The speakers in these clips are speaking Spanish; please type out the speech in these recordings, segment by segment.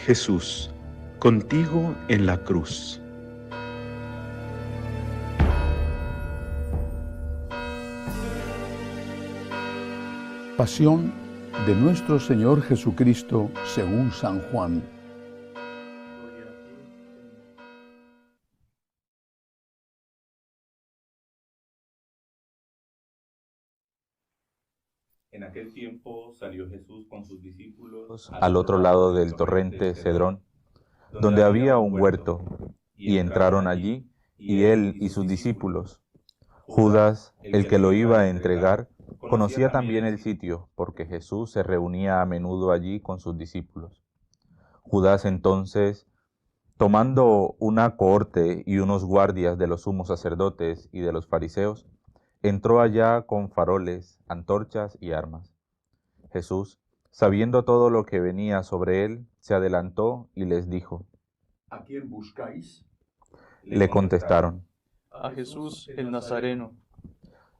Jesús, contigo en la cruz. Pasión de nuestro Señor Jesucristo según San Juan. En aquel tiempo salió Jesús con sus discípulos al otro lado del torrente Cedrón, donde había un huerto, y entraron allí, y él y sus discípulos. Judas, el que lo iba a entregar, conocía también el sitio, porque Jesús se reunía a menudo allí con sus discípulos. Judas entonces, tomando una cohorte y unos guardias de los sumos sacerdotes y de los fariseos, entró allá con faroles, antorchas y armas. Jesús, sabiendo todo lo que venía sobre él, se adelantó y les dijo: ¿A quién buscáis? Le contestaron. A Jesús el Nazareno.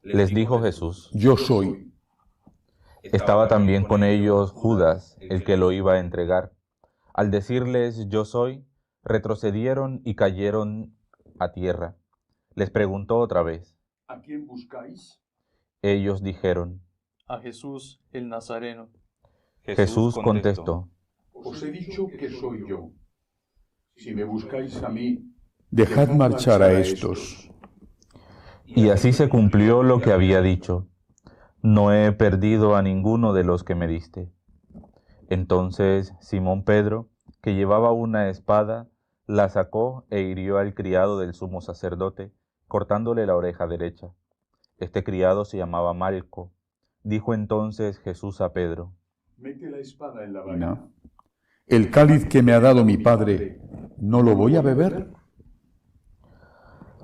Les dijo Jesús: Yo soy. Estaba también con ellos Judas, el que lo iba a entregar. Al decirles yo soy, retrocedieron y cayeron a tierra. Les preguntó otra vez. ¿A quién buscáis? Ellos dijeron: A Jesús el Nazareno. Jesús contestó: Os he dicho que soy yo. Si me buscáis a mí, Dejad marchar a estos. y así se cumplió lo que había dicho: no he perdido a ninguno de los que me diste. Entonces Simón Pedro, que llevaba una espada, la sacó e hirió al criado del sumo sacerdote, cortándole la oreja derecha. Este criado se llamaba Malco. Dijo entonces Jesús a Pedro: mete la espada en la vaina. El cáliz que me ha dado mi Padre, ¿no lo voy a beber?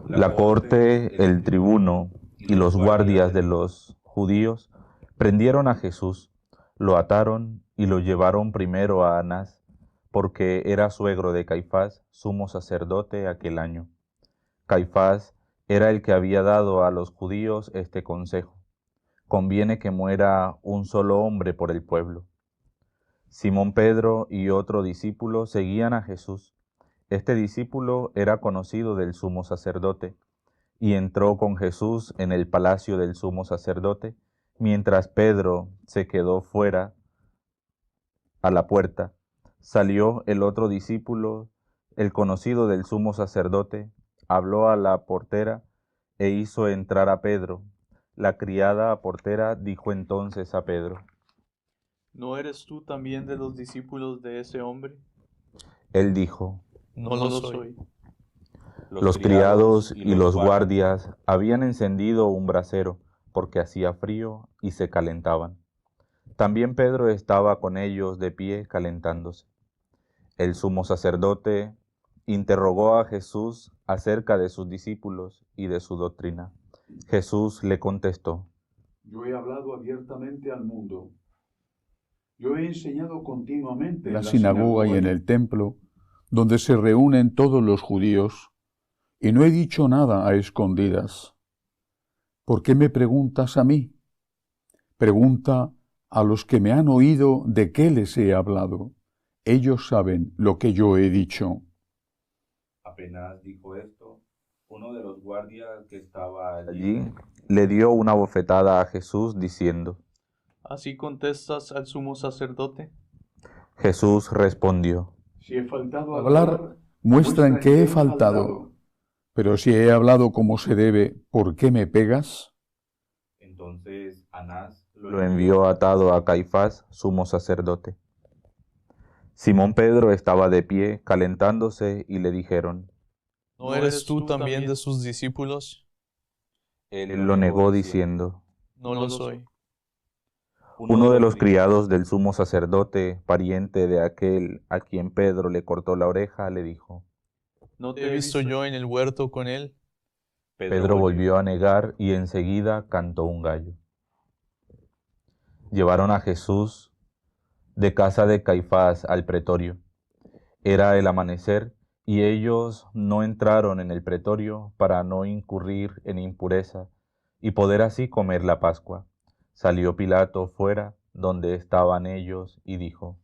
La corte, el tribuno y los guardias de los judíos prendieron a Jesús, lo ataron y lo llevaron primero a Anás, porque era suegro de Caifás, sumo sacerdote aquel año. Caifás era el que había dado a los judíos este consejo: conviene que muera un solo hombre por el pueblo. Simón Pedro y otro discípulo seguían a Jesús. Este discípulo era conocido del sumo sacerdote, y entró con Jesús en el palacio del sumo sacerdote, mientras Pedro se quedó fuera a la puerta. Salió el otro discípulo, el conocido del sumo sacerdote, habló a la portera e hizo entrar a Pedro. La criada portera dijo entonces a Pedro: ¿No eres tú también de los discípulos de ese hombre? Él dijo: No lo soy. Los criados y los guardias habían encendido un brasero, porque hacía frío y se calentaban. También Pedro estaba con ellos de pie calentándose. El sumo sacerdote interrogó a Jesús acerca de sus discípulos y de su doctrina. Jesús le contestó: Yo he hablado abiertamente al mundo. Yo he enseñado continuamente En la sinagoga y en el templo, donde se reúnen todos los judíos, y no he dicho nada a escondidas. ¿Por qué me preguntas a mí? Pregunta a los que me han oído de qué les he hablado. Ellos saben lo que yo he dicho. Apenas dijo esto, uno de los guardias que estaba Allí le dio una bofetada a Jesús diciendo: ¿Así contestas al sumo sacerdote? Jesús respondió: Si he faltado a Hablar muestra en qué he faltado. Pero si he hablado como se debe, ¿por qué me pegas? Entonces Anás lo envió atado a Caifás, sumo sacerdote. Simón Pedro estaba de pie calentándose y le dijeron: ¿No eres tú también de sus discípulos? Él lo negó diciendo: No lo soy. uno de los criados del sumo sacerdote, pariente de aquel a quien Pedro le cortó la oreja, le dijo. ¿No te he visto yo en el huerto con él? Pedro volvió a negar y enseguida cantó un gallo. Llevaron a Jesús de casa de Caifás al pretorio. Era el amanecer y ellos no entraron en el pretorio para no incurrir en impureza y poder así comer la Pascua. Salió Pilato fuera donde estaban ellos y dijo: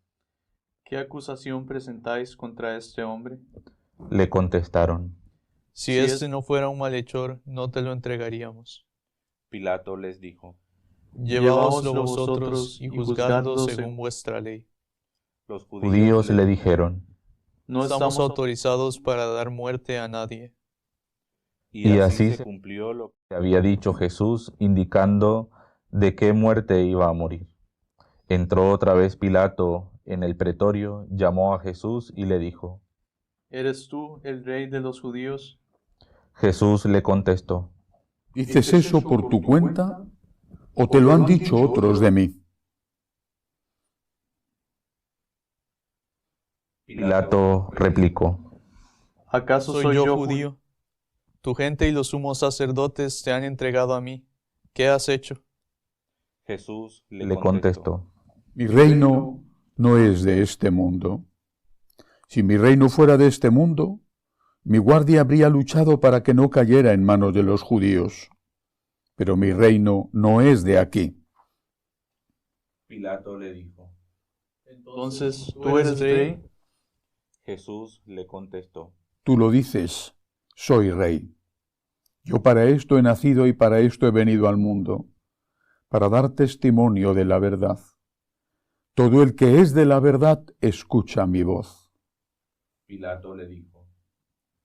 ¿qué acusación presentáis contra este hombre? Le contestaron. Si este no fuera un malhechor, no te lo entregaríamos. Pilato les dijo. Lleváoslo vosotros y juzgadlo según vuestra ley. Los Judíos le dijeron, No estamos autorizados para dar muerte a nadie. y así se se cumplió lo que había dicho Jesús, indicando de qué muerte iba a morir. Entró otra vez Pilato en el pretorio, llamó a Jesús y le dijo. ¿Eres tú el rey de los judíos? Jesús le contestó. ¿Dices eso por tu cuenta o te lo han dicho otros de mí? Pilato replicó. ¿Acaso soy yo judío? Tu gente y los sumos sacerdotes te han entregado a mí. ¿Qué has hecho? Jesús Le contestó. Mi reino no es de este mundo. Si mi reino fuera de este mundo, mi guardia habría luchado para que no cayera en manos de los judíos. Pero mi reino no es de aquí. Pilato le dijo. Entonces, ¿tú eres rey? Jesús le contestó. Tú lo dices, soy rey. Yo para esto he nacido y para esto he venido al mundo, para dar testimonio de la verdad. Todo el que es de la verdad escucha mi voz. Pilato le dijo.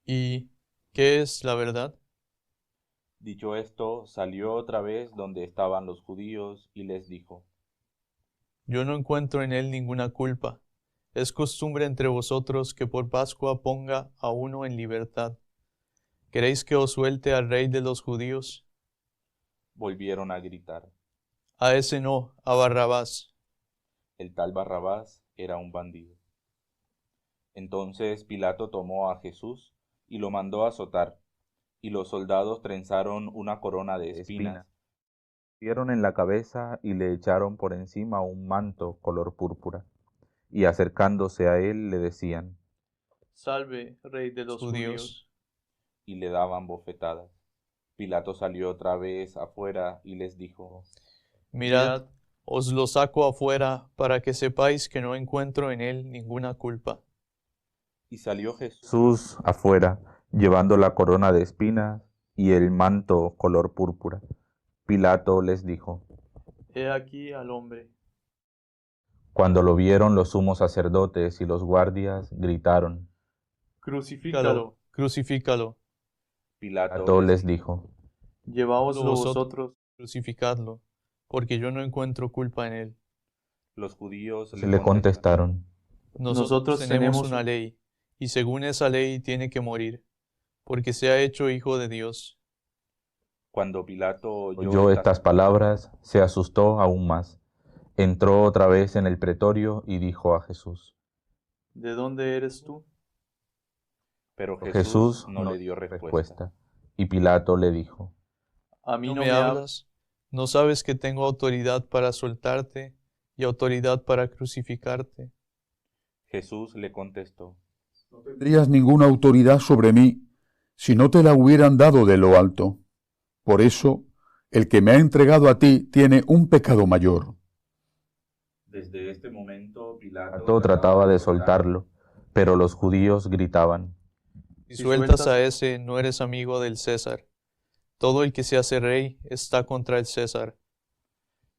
¿Y qué es la verdad? Dicho esto, salió otra vez donde estaban los judíos y les dijo. Yo no encuentro en él ninguna culpa. Es costumbre entre vosotros que por Pascua ponga a uno en libertad. ¿Queréis que os suelte al rey de los judíos? Volvieron a gritar. A ese no, a Barrabás. El tal Barrabás era un bandido. Entonces Pilato tomó a Jesús y lo mandó azotar, y los soldados trenzaron una corona de espinas. Dieron en la cabeza y le echaron por encima un manto color púrpura. Y acercándose a él le decían, Salve, rey de los judíos. Y le daban bofetadas. Pilato salió otra vez afuera y les dijo, Mirad, os lo saco afuera para que sepáis que no encuentro en él ninguna culpa. y salió Jesús Jesús afuera, llevando la corona de espinas y el manto color púrpura. Pilato les dijo. He aquí al hombre. Cuando lo vieron los sumos sacerdotes y los guardias, gritaron. Crucifícalo, crucifícalo. Pilato les dijo. Lleváoslo vosotros, crucificadlo, porque yo no encuentro culpa en él. Los judíos Le contestaron. Nosotros tenemos una ley, y según esa ley tiene que morir, porque se ha hecho hijo de Dios. Cuando Pilato Oyó estas palabras, se asustó aún más. Entró otra vez en el pretorio y dijo a Jesús. ¿De dónde eres tú? Pero Jesús no le dio respuesta. Y Pilato le dijo. ¿A mí no me hablas? ¿No sabes que tengo autoridad para soltarte y autoridad para crucificarte? Jesús le contestó. No tendrías ninguna autoridad sobre mí si no te la hubieran dado de lo alto. Por eso, el que me ha entregado a ti tiene un pecado mayor. Desde este momento Pilato trataba de soltarlo, pero los judíos gritaban. Si sueltas a ese, no eres amigo del César. Todo el que se hace rey está contra el César.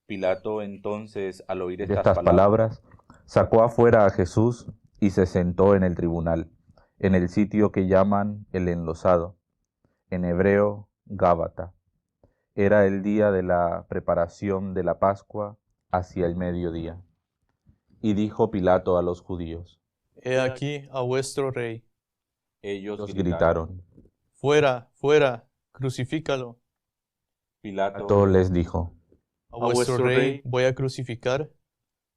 Pilato entonces, al oír Estas palabras, sacó afuera a Jesús y se sentó en el tribunal, en el sitio que llaman el enlosado, en hebreo, Gábata. Era el día de la preparación de la Pascua, hacia el mediodía. Y dijo Pilato a los judíos. He aquí a vuestro rey. Ellos gritaron. Fuera, fuera, crucifícalo. Pilato les dijo. ¿A vuestro rey voy a crucificar?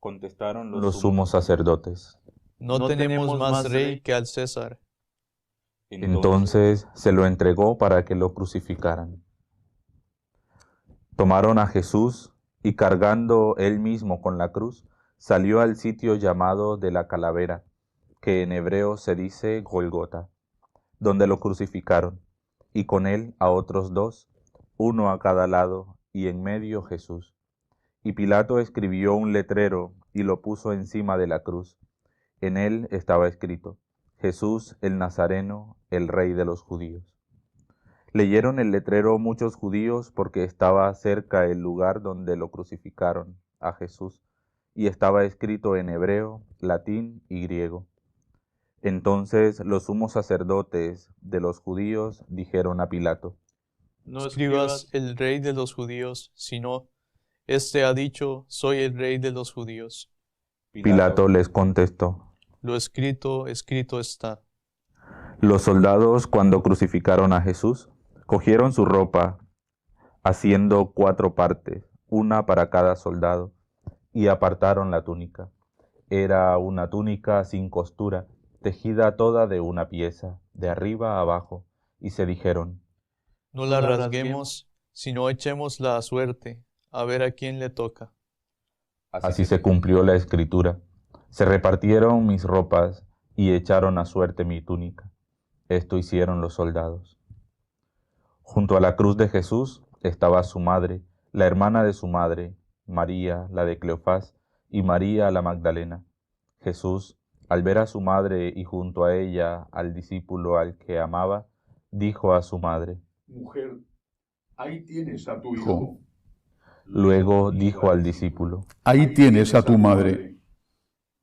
Contestaron Los sumos sacerdotes. No tenemos más rey que al César. Entonces se lo entregó para que lo crucificaran. Tomaron a Jesús y cargando él mismo con la cruz, salió al sitio llamado de la calavera, que en hebreo se dice Golgota, donde lo crucificaron, y con él a otros dos, uno a cada lado, y en medio Jesús. Y Pilato escribió un letrero y lo puso encima de la cruz. En él estaba escrito: Jesús el Nazareno, el Rey de los judíos. Leyeron el letrero muchos judíos porque estaba cerca el lugar donde lo crucificaron a Jesús, y estaba escrito en hebreo, latín y griego. Entonces los sumos sacerdotes de los judíos dijeron a Pilato: No escribas el Rey de los judíos, sino, este ha dicho, soy el Rey de los judíos. Pilato les contestó: Lo escrito, escrito está. Los soldados, cuando crucificaron a Jesús, cogieron su ropa, haciendo 4 partes, una para cada soldado, y apartaron la túnica. Era una túnica sin costura, tejida toda de una pieza, de arriba a abajo, y se dijeron: No la rasguemos, sino echémosla a suerte, a ver a quién le toca. Así se cumplió la escritura. Se repartieron mis ropas y echaron a suerte mi túnica. Esto hicieron los soldados. Junto a la cruz de Jesús estaba su madre, la hermana de su madre, María, la de Cleofás, y María la Magdalena. Jesús, al ver a su madre y junto a ella al discípulo al que amaba, dijo a su madre: Mujer, ahí tienes a tu hijo. Luego dijo al discípulo: Ahí tienes a tu madre.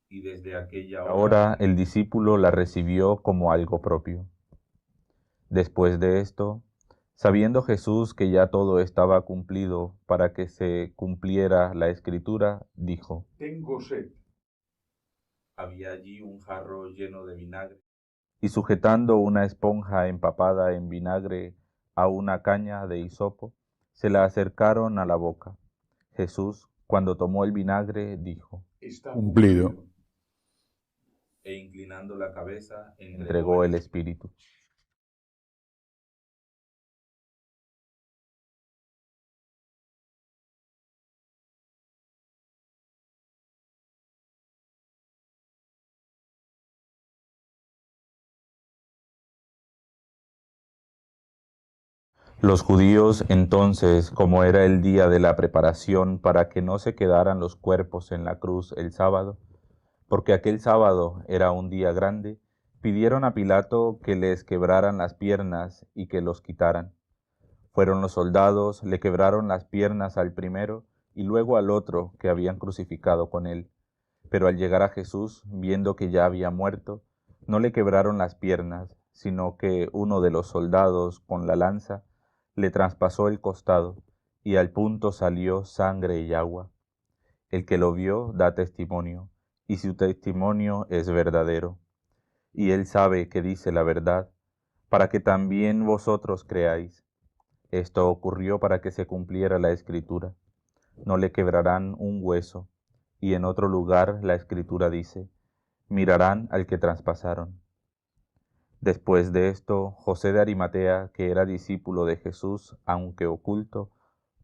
Y desde aquella hora el discípulo la recibió como algo propio. Después de esto, sabiendo Jesús que ya todo estaba cumplido para que se cumpliera la escritura, dijo: Tengo sed. Había allí un jarro lleno de vinagre, y sujetando una esponja empapada en vinagre a una caña de hisopo, se la acercaron a la boca. Jesús, cuando tomó el vinagre, dijo: Está Cumplido. E inclinando la cabeza, entregó el espíritu. Los judíos entonces, como era el día de la preparación para que no se quedaran los cuerpos en la cruz el sábado, porque aquel sábado era un día grande, pidieron a Pilato que les quebraran las piernas y que los quitaran. Fueron los soldados, le quebraron las piernas al primero y luego al otro que habían crucificado con él. Pero al llegar a Jesús, viendo que ya había muerto, no le quebraron las piernas, sino que uno de los soldados con la lanza le traspasó el costado, y al punto salió sangre y agua. El que lo vio da testimonio, y su testimonio es verdadero. Y él sabe que dice la verdad, para que también vosotros creáis. Esto ocurrió para que se cumpliera la escritura: no le quebrarán un hueso. Y en otro lugar la escritura dice: mirarán al que traspasaron. Después de esto, José de Arimatea, que era discípulo de Jesús, aunque oculto,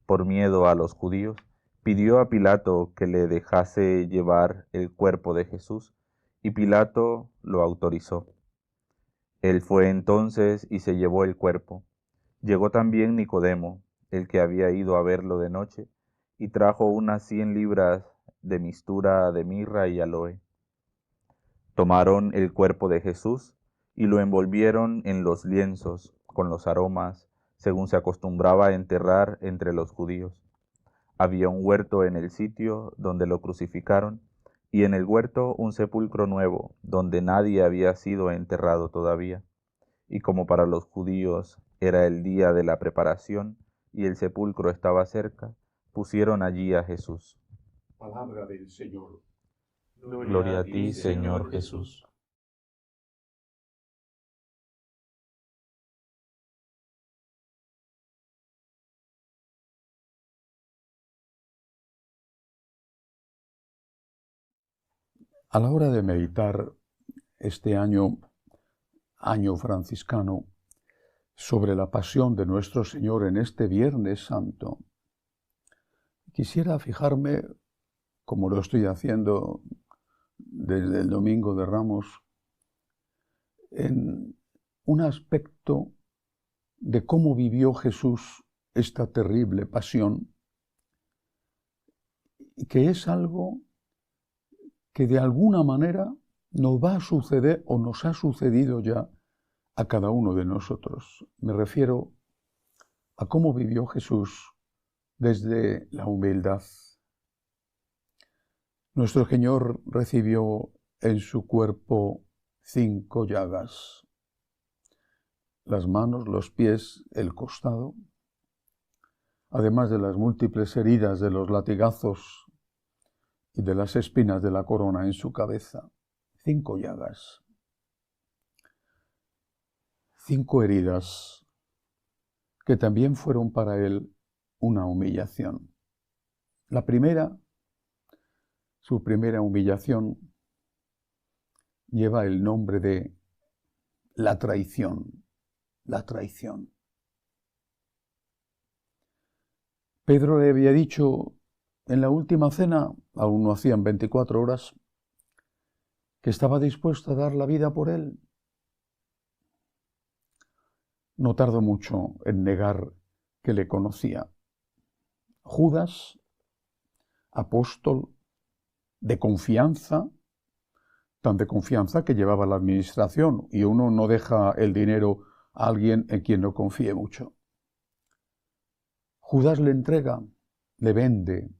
por miedo a los judíos, pidió a Pilato que le dejase llevar el cuerpo de Jesús, y Pilato lo autorizó. Él fue entonces y se llevó el cuerpo. Llegó también Nicodemo, el que había ido a verlo de noche, y trajo unas 100 libras de mistura de mirra y aloe. Tomaron el cuerpo de Jesús y lo envolvieron en los lienzos con los aromas, según se acostumbraba a enterrar entre los judíos. Había un huerto en el sitio donde lo crucificaron, y en el huerto un sepulcro nuevo, donde nadie había sido enterrado todavía. Y como para los judíos era el día de la preparación, y el sepulcro estaba cerca, pusieron allí a Jesús. Palabra del Señor. Gloria a ti, Señor Jesús. A la hora de meditar este año franciscano, sobre la pasión de nuestro Señor en este Viernes Santo, quisiera fijarme, como lo estoy haciendo desde el Domingo de Ramos, en un aspecto de cómo vivió Jesús esta terrible pasión, que es algo que de alguna manera nos va a suceder o nos ha sucedido ya a cada uno de nosotros. Me refiero a cómo vivió Jesús desde la humildad. Nuestro Señor recibió en su cuerpo 5 llagas: las manos, los pies, el costado, además de las múltiples heridas de los latigazos y de las espinas de la corona en su cabeza. 5 llagas. 5 heridas que también fueron para él una humillación. La primera, su primera humillación, lleva el nombre de la traición. La traición. Pedro le había dicho en la última cena, aún no hacían 24 horas, que estaba dispuesto a dar la vida por él. No tardó mucho en negar que le conocía. Judas, apóstol de confianza, tan de confianza que llevaba la administración, y uno no deja el dinero a alguien en quien no confíe mucho. Judas le entrega, le vende.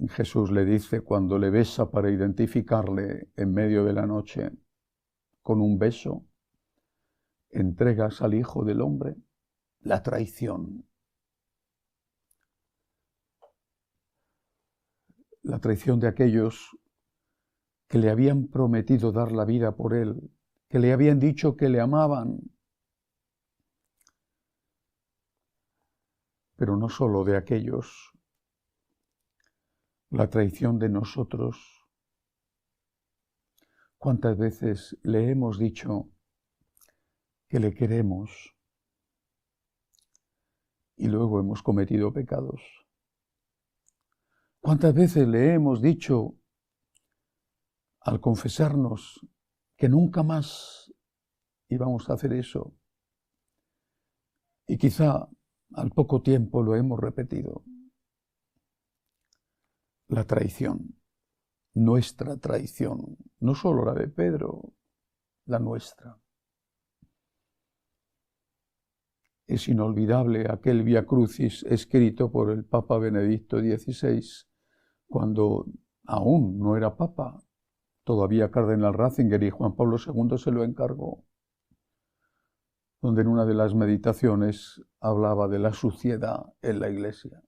Jesús le dice cuando le besa para identificarle en medio de la noche, con un beso, entregas al Hijo del Hombre la traición. La traición de aquellos que le habían prometido dar la vida por él, que le habían dicho que le amaban. Pero no solo de aquellos, la traición de nosotros. ¿Cuántas veces le hemos dicho que le queremos y luego hemos cometido pecados? ¿Cuántas veces le hemos dicho al confesarnos que nunca más íbamos a hacer eso? Y quizá al poco tiempo lo hemos repetido. La traición, nuestra traición, no solo la de Pedro, la nuestra. Es inolvidable aquel Vía Crucis escrito por el Papa Benedicto XVI, cuando aún no era Papa, todavía Cardenal Ratzinger, y Juan Pablo II se lo encargó, donde en una de las meditaciones hablaba de la suciedad en la Iglesia.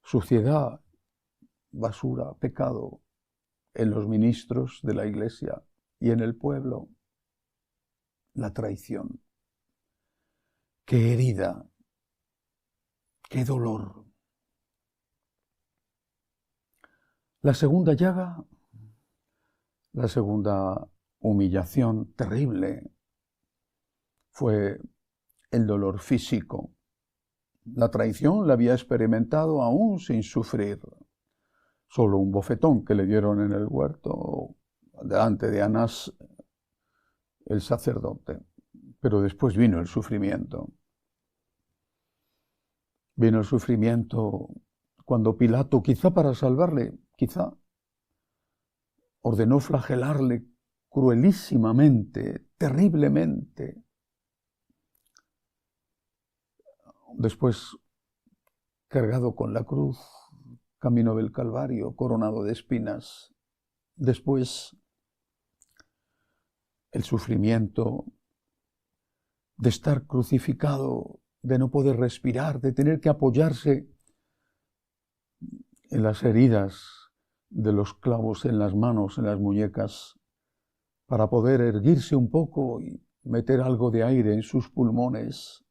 Suciedad, basura, pecado en los ministros de la Iglesia y en el pueblo. La traición. Qué herida, qué dolor. La segunda llaga, la segunda humillación terrible, fue el dolor físico. La traición la había experimentado aún sin sufrir. Solo un bofetón que le dieron en el huerto delante de Anás, el sacerdote. Pero después vino el sufrimiento. Vino el sufrimiento cuando Pilato, quizá para salvarle, quizá, ordenó flagelarle cruelísimamente, terriblemente. Después, cargado con la cruz, camino del Calvario, coronado de espinas. Después, el sufrimiento de estar crucificado, de no poder respirar, de tener que apoyarse en las heridas de los clavos en las manos, en las muñecas, para poder erguirse un poco y meter algo de aire en sus pulmones.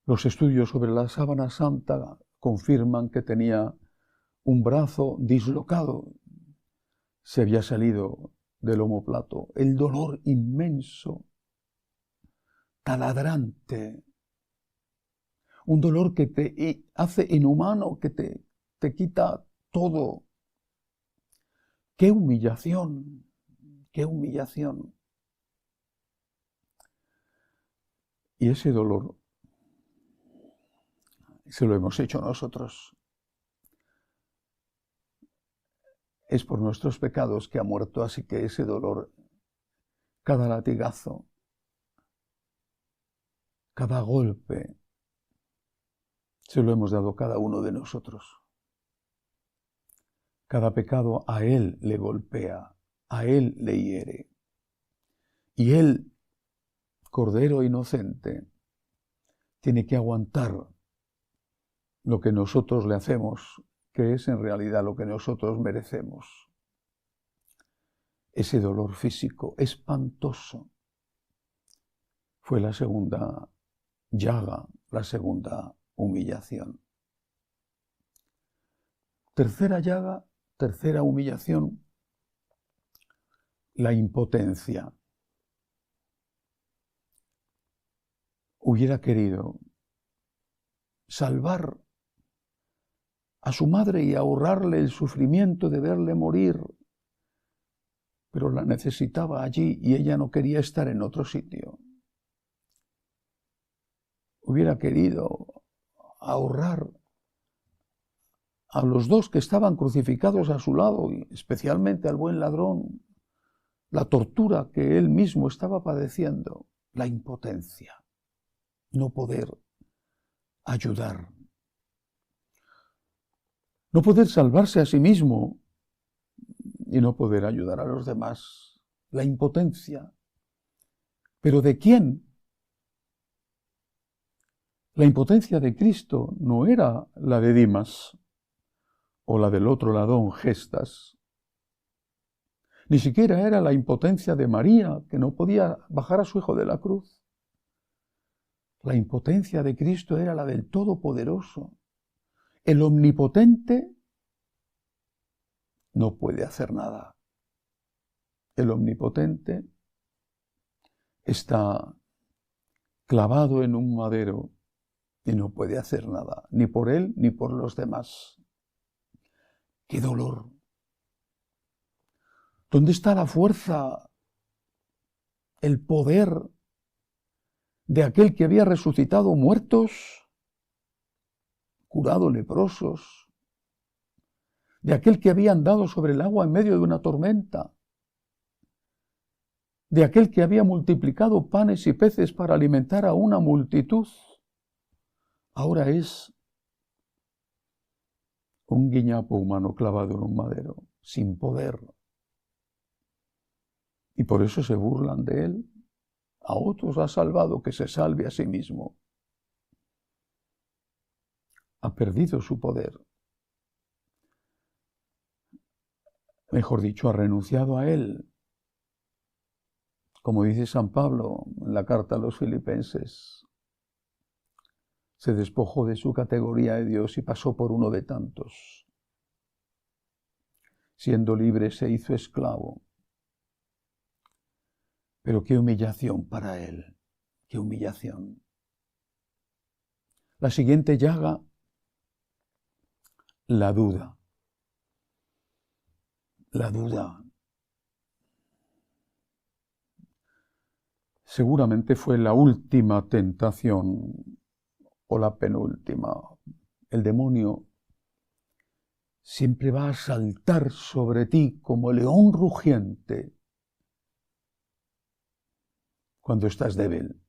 Los estudios sobre la sábana santa confirman que tenía un brazo dislocado. Se había salido del omóplato. El dolor inmenso, taladrante. Un dolor que te hace inhumano, que te quita todo. ¡Qué humillación! ¡Qué humillación! Y ese dolor se lo hemos hecho nosotros. es por nuestros pecados que ha muerto, así que ese dolor, cada latigazo, cada golpe, se lo hemos dado cada uno de nosotros. Cada pecado a Él le golpea, a Él le hiere. Y Él, Cordero inocente, tiene que aguantar lo que nosotros le hacemos, que es en realidad lo que nosotros merecemos. Ese dolor físico espantoso fue la segunda llaga, la segunda humillación. Tercera llaga, tercera humillación, la impotencia. Hubiera querido salvar a su madre y ahorrarle el sufrimiento de verle morir, pero la necesitaba allí y ella no quería estar en otro sitio. Hubiera querido ahorrar a los dos que estaban crucificados a su lado, y especialmente al buen ladrón, la tortura que él mismo estaba padeciendo, la impotencia, no poder ayudar, no poder salvarse a sí mismo y no poder ayudar a los demás, la impotencia. ¿Pero de quién? La impotencia de Cristo no era la de Dimas o la del otro ladrón Gestas. Ni siquiera era la impotencia de María, que no podía bajar a su hijo de la cruz. La impotencia de Cristo era la del Todopoderoso. El Omnipotente no puede hacer nada. El Omnipotente está clavado en un madero y no puede hacer nada, ni por él ni por los demás. ¡Qué dolor! ¿Dónde está la fuerza, el poder de aquel que había resucitado muertos, curado leprosos, de aquel que había andado sobre el agua en medio de una tormenta, de aquel que había multiplicado panes y peces para alimentar a una multitud? Ahora es un guiñapo humano clavado en un madero, sin poder. Y por eso se burlan de él. A otros ha salvado, que se salve a sí mismo. Ha perdido su poder. Mejor dicho, ha renunciado a él. Como dice San Pablo en la carta a los Filipenses, se despojó de su categoría de Dios y pasó por uno de tantos. Siendo libre se hizo esclavo. Pero qué humillación para él, qué humillación. La siguiente llaga, la duda. La duda. Seguramente fue la última tentación o la penúltima. El demonio siempre va a saltar sobre ti como león rugiente cuando estás débil,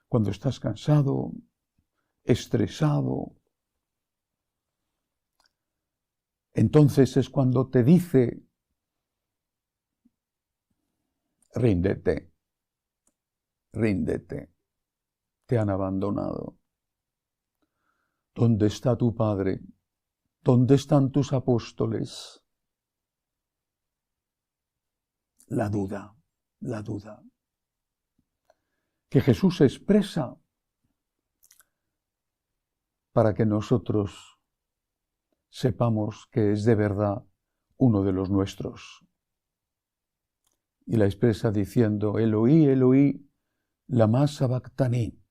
cuando estás cansado, estresado. Entonces es cuando te dice, ríndete, ríndete, te han abandonado. ¿Dónde está tu Padre? ¿Dónde están tus apóstoles? La duda, la duda. Que Jesús expresa para que nosotros sepamos que es de verdad uno de los nuestros. Y la expresa diciendo, Eloí, Eloí, lama sabactani.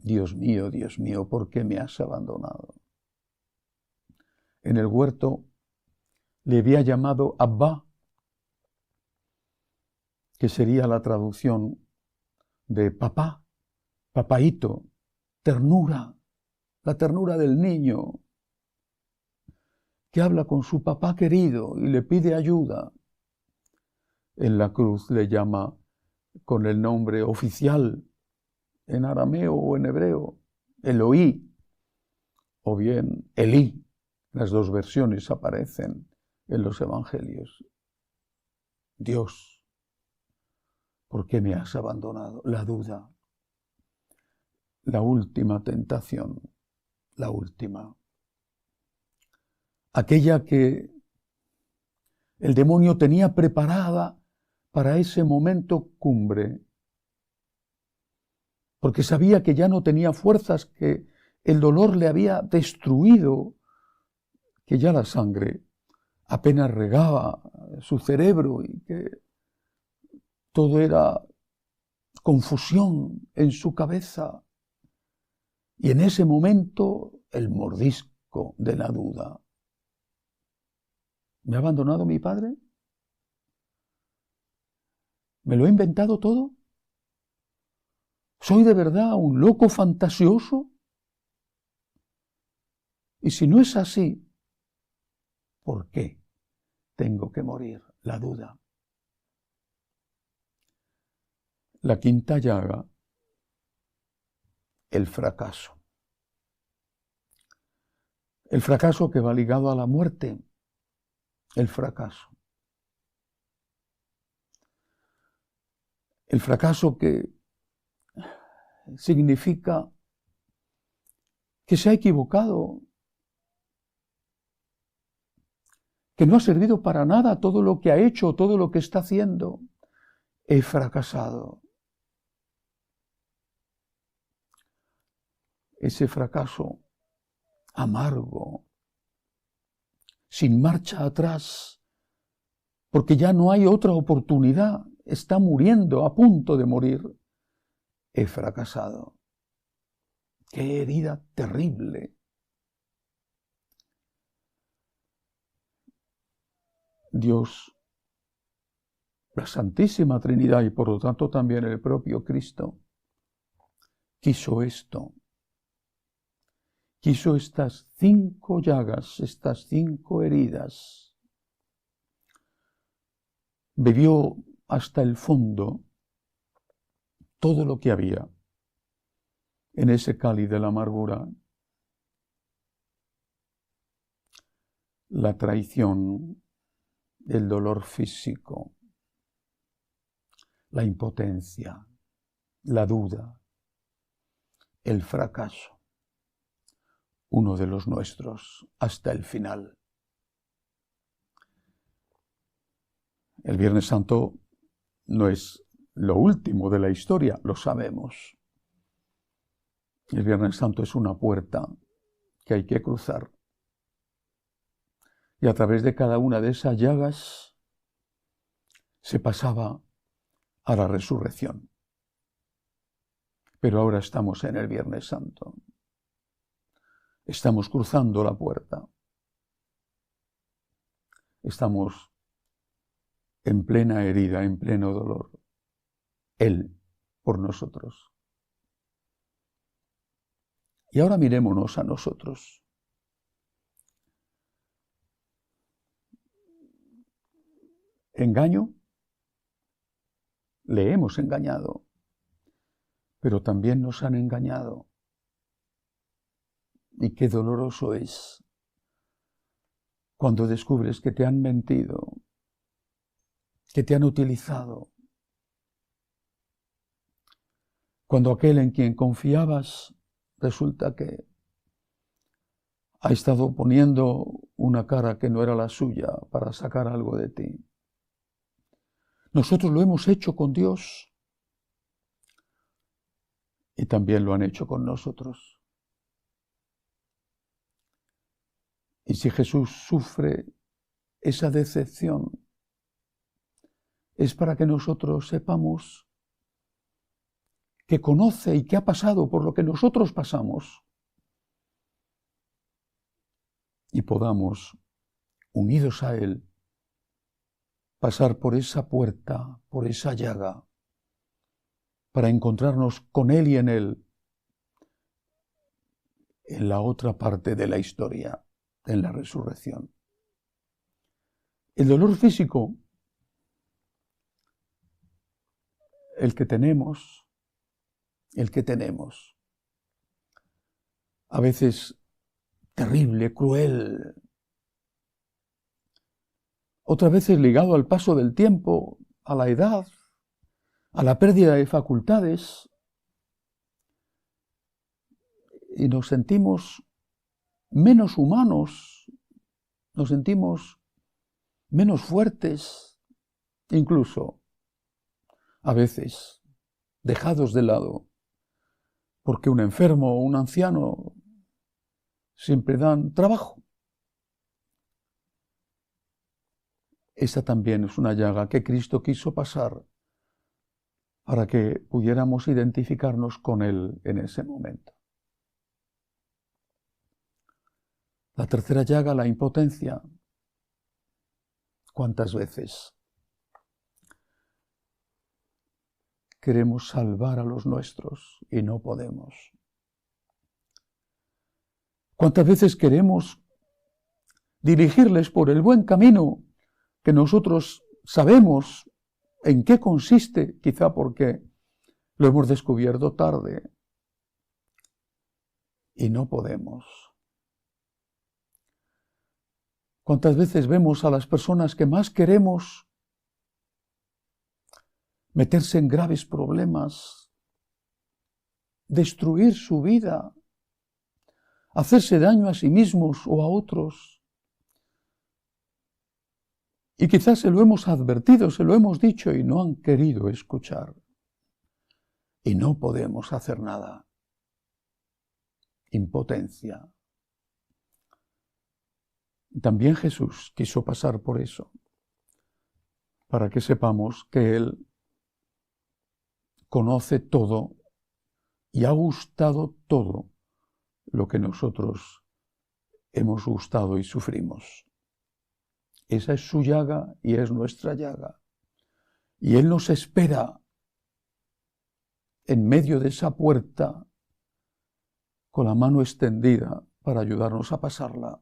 Dios mío, ¿por qué me has abandonado? En el huerto le había llamado Abba, que sería la traducción de papá, papaíto, ternura, la ternura del niño, que habla con su papá querido y le pide ayuda. En la cruz le llama con el nombre oficial en arameo o en hebreo, Eloí, o bien Elí. Las dos versiones aparecen en los evangelios. Dios, ¿por qué me has abandonado? La duda, la última tentación, la última. Aquella que el demonio tenía preparada para ese momento cumbre, porque sabía que ya no tenía fuerzas, que el dolor le había destruido, que ya la sangre apenas regaba su cerebro y que todo era confusión en su cabeza. Y en ese momento el mordisco de la duda. ¿Me ha abandonado mi padre? ¿Me lo he inventado todo? ¿Soy de verdad un loco fantasioso? Y si no es así, ¿por qué tengo que morir? La duda. La quinta llaga, el fracaso. El fracaso que va ligado a la muerte. El fracaso. El fracaso que significa que se ha equivocado, que no ha servido para nada todo lo que ha hecho, todo lo que está haciendo. He fracasado. Ese fracaso amargo, sin marcha atrás, porque ya no hay otra oportunidad, está muriendo, a punto de morir. He fracasado. ¡Qué herida terrible! Dios, la Santísima Trinidad y por lo tanto también el propio Cristo, quiso esto. Quiso estas 5 llagas, estas 5 heridas. Bebió hasta el fondo todo lo que había en ese cáliz de la amargura. La traición, el dolor físico, la impotencia, la duda, el fracaso. Uno de los nuestros hasta el final. El Viernes Santo no es lo último de la historia, lo sabemos. El Viernes Santo es una puerta que hay que cruzar. Y a través de cada una de esas llagas se pasaba a la resurrección. Pero ahora estamos en el Viernes Santo. Estamos cruzando la puerta. Estamos en plena herida, en pleno dolor. Él por nosotros. Y ahora mirémonos a nosotros. ¿Engaño? Le hemos engañado, pero también nos han engañado. Y qué doloroso es cuando descubres que te han mentido, que te han utilizado. Cuando aquel en quien confiabas resulta que ha estado poniendo una cara que no era la suya para sacar algo de ti. Nosotros lo hemos hecho con Dios y también lo han hecho con nosotros. Y si Jesús sufre esa decepción, es para que nosotros sepamos que conoce y que ha pasado por lo que nosotros pasamos y podamos, unidos a Él, pasar por esa puerta, por esa llaga, para encontrarnos con Él y en Él, en la otra parte de la historia, en la resurrección. El dolor físico, el que tenemos, a veces terrible, cruel, otras veces ligado al paso del tiempo, a la edad, a la pérdida de facultades, y nos sentimos menos humanos, nos sentimos menos fuertes, incluso a veces dejados de lado, porque un enfermo o un anciano siempre dan trabajo. Esa también es una llaga que Cristo quiso pasar para que pudiéramos identificarnos con Él en ese momento. La tercera llaga, la impotencia. ¿Cuántas veces queremos salvar a los nuestros y no podemos? ¿Cuántas veces queremos dirigirles por el buen camino que nosotros sabemos en qué consiste, quizá porque lo hemos descubierto tarde, y no podemos? ¿Cuántas veces vemos a las personas que más queremos meterse en graves problemas, destruir su vida, hacerse daño a sí mismos o a otros? Y quizás se lo hemos advertido, se lo hemos dicho y no han querido escuchar. Y no podemos hacer nada. Impotencia. También Jesús quiso pasar por eso, para que sepamos que Él conoce todo y ha gustado todo lo que nosotros hemos gustado y sufrimos. Esa es su llaga y es nuestra llaga. Y Él nos espera en medio de esa puerta con la mano extendida para ayudarnos a pasarla.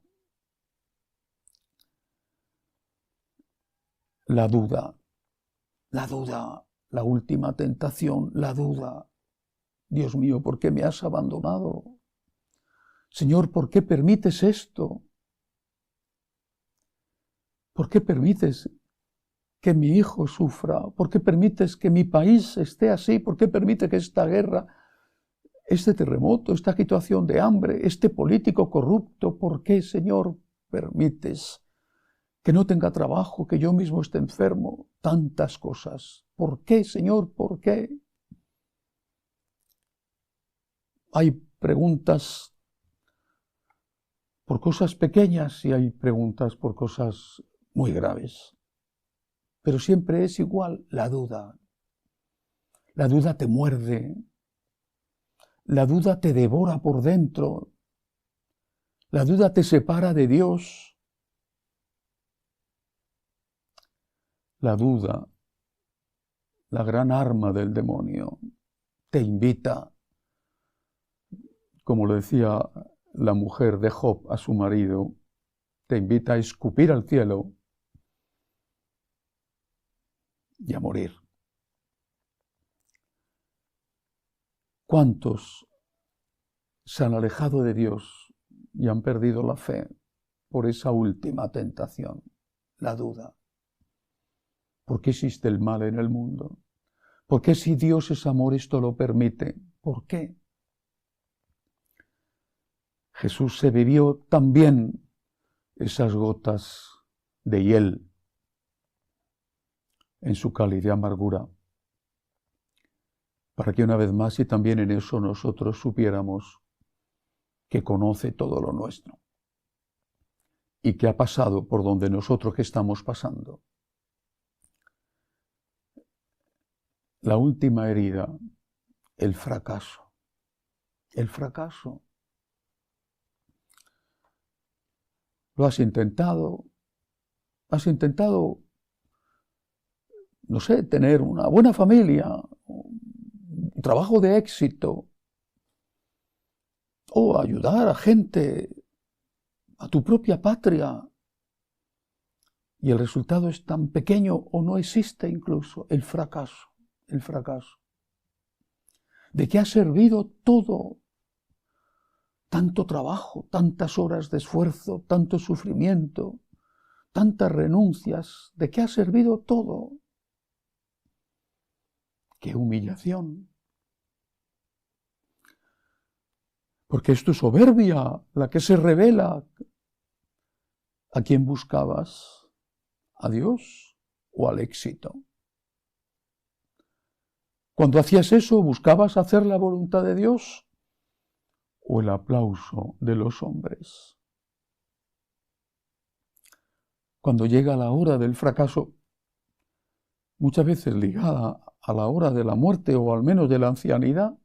La duda, la última tentación, la duda. Dios mío, ¿por qué me has abandonado? Señor, ¿por qué permites esto? ¿Por qué permites que mi hijo sufra? ¿Por qué permites que mi país esté así? ¿Por qué permites que esta guerra, este terremoto, esta situación de hambre, este político corrupto, ¿por qué, Señor, permites que no tenga trabajo, que yo mismo esté enfermo? Tantas cosas. ¿Por qué, Señor? ¿Por qué? Hay preguntas por cosas pequeñas y hay preguntas por cosas muy graves. Pero siempre es igual la duda. La duda te muerde. La duda te devora por dentro. La duda te separa de Dios. La duda, la gran arma del demonio, te invita, como lo decía la mujer de Job a su marido, te invita a escupir al cielo y a morir. ¿Cuántos se han alejado de Dios y han perdido la fe por esa última tentación, la duda? ¿Por qué existe el mal en el mundo? ¿Por qué, si Dios es amor, esto lo permite? ¿Por qué? Jesús se bebió también esas gotas de hiel en su cáliz de amargura, para que una vez más y también en eso nosotros supiéramos que conoce todo lo nuestro y que ha pasado por donde nosotros que estamos pasando. La última herida, el fracaso. El fracaso. Lo has intentado, no sé, tener una buena familia, un trabajo de éxito, o ayudar a gente, a tu propia patria, Y el resultado es tan pequeño o no existe incluso el fracaso. El fracaso. ¿De qué ha servido todo? Tanto trabajo, tantas horas de esfuerzo, tanto sufrimiento, tantas renuncias. ¿De qué ha servido todo? ¡Qué humillación! Porque es tu soberbia la que se revela. ¿A quién buscabas? ¿A Dios o al éxito? Cuando hacías eso, ¿buscabas hacer la voluntad de Dios o el aplauso de los hombres? Cuando llega la hora del fracaso, muchas veces ligada a la hora de la muerte o al menos de la ancianidad,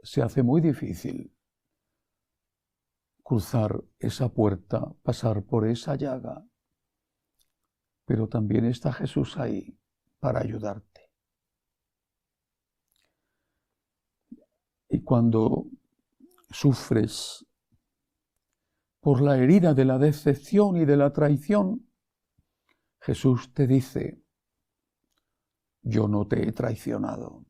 se hace muy difícil cruzar esa puerta, pasar por esa llaga. Pero también está Jesús ahí para ayudarte. Y cuando sufres por la herida de la decepción y de la traición, Jesús te dice: yo no te he traicionado,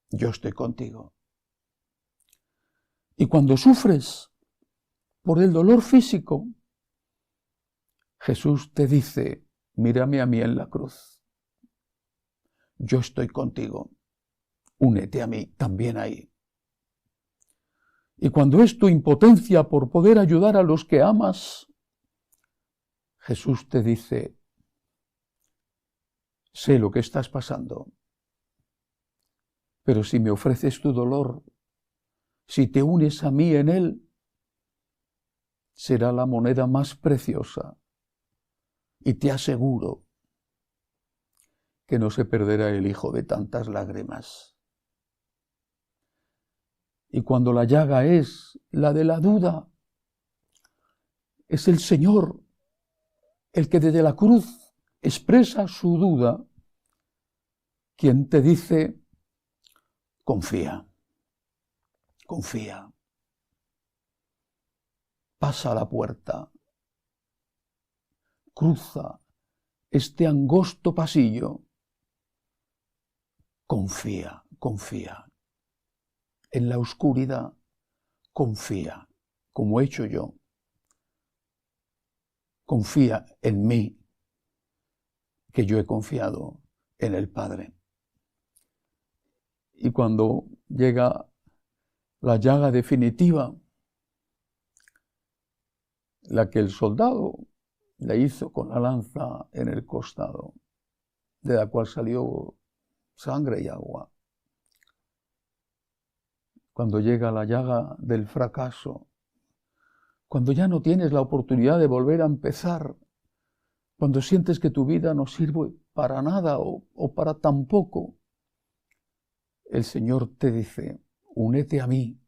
yo estoy contigo. Y cuando sufres por el dolor físico, Jesús te dice: mírame a mí en la cruz, yo estoy contigo, únete a mí también ahí. Y cuando es tu impotencia por poder ayudar a los que amas, Jesús te dice: sé lo que estás pasando, pero si me ofreces tu dolor, si te unes a mí en él, será la moneda más preciosa. Y te aseguro que no se perderá el hijo de tantas lágrimas. Y cuando la llaga es la de la duda, es el Señor el que desde la cruz expresa su duda, quien te dice: confía, confía, pasa la puerta, cruza este angosto pasillo, confía, confía. En la oscuridad, confía, como he hecho yo. Confía en mí, que yo he confiado en el Padre. Y cuando llega la llaga definitiva, la que el soldado le hizo con la lanza en el costado, de la cual salió sangre y agua. Cuando llega la llaga del fracaso, cuando ya no tienes la oportunidad de volver a empezar, cuando sientes que tu vida no sirve para nada o para tan poco, el Señor te dice: únete a mí,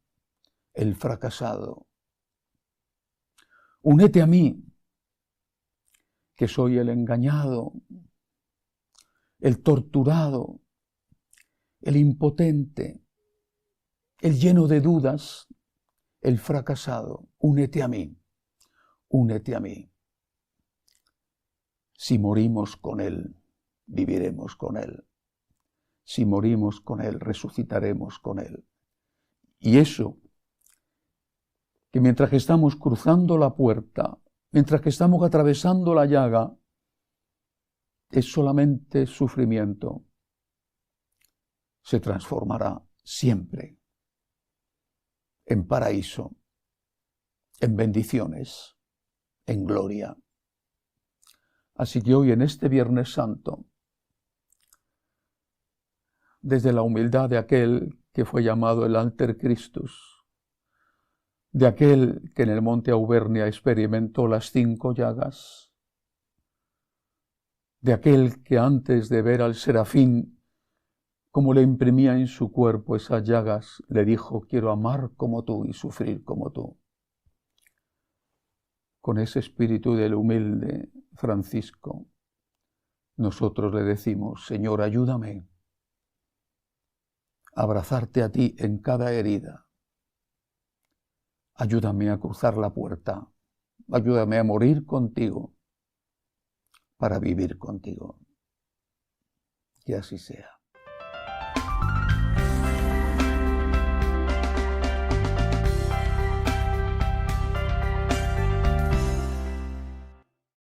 el fracasado. Únete a mí, que soy el engañado, el torturado, el impotente, el lleno de dudas, el fracasado. Únete a mí, únete a mí. Si morimos con Él, viviremos con Él. Si morimos con Él, resucitaremos con Él. Y eso, que mientras que estamos cruzando la puerta, mientras que estamos atravesando la llaga, es solamente sufrimiento, se transformará siempre en paraíso, en bendiciones, en gloria. Así que hoy, en este Viernes Santo, desde la humildad de aquel que fue llamado el Alter Christus, de aquel que en el monte Auvernia experimentó las 5 llagas, de aquel que antes de ver al serafín, como le imprimía en su cuerpo esas llagas, le dijo: quiero amar como tú y sufrir como tú. Con ese espíritu del humilde Francisco, nosotros le decimos: Señor, ayúdame a abrazarte a ti en cada herida, ayúdame a cruzar la puerta, ayúdame a morir contigo para vivir contigo. Que así sea.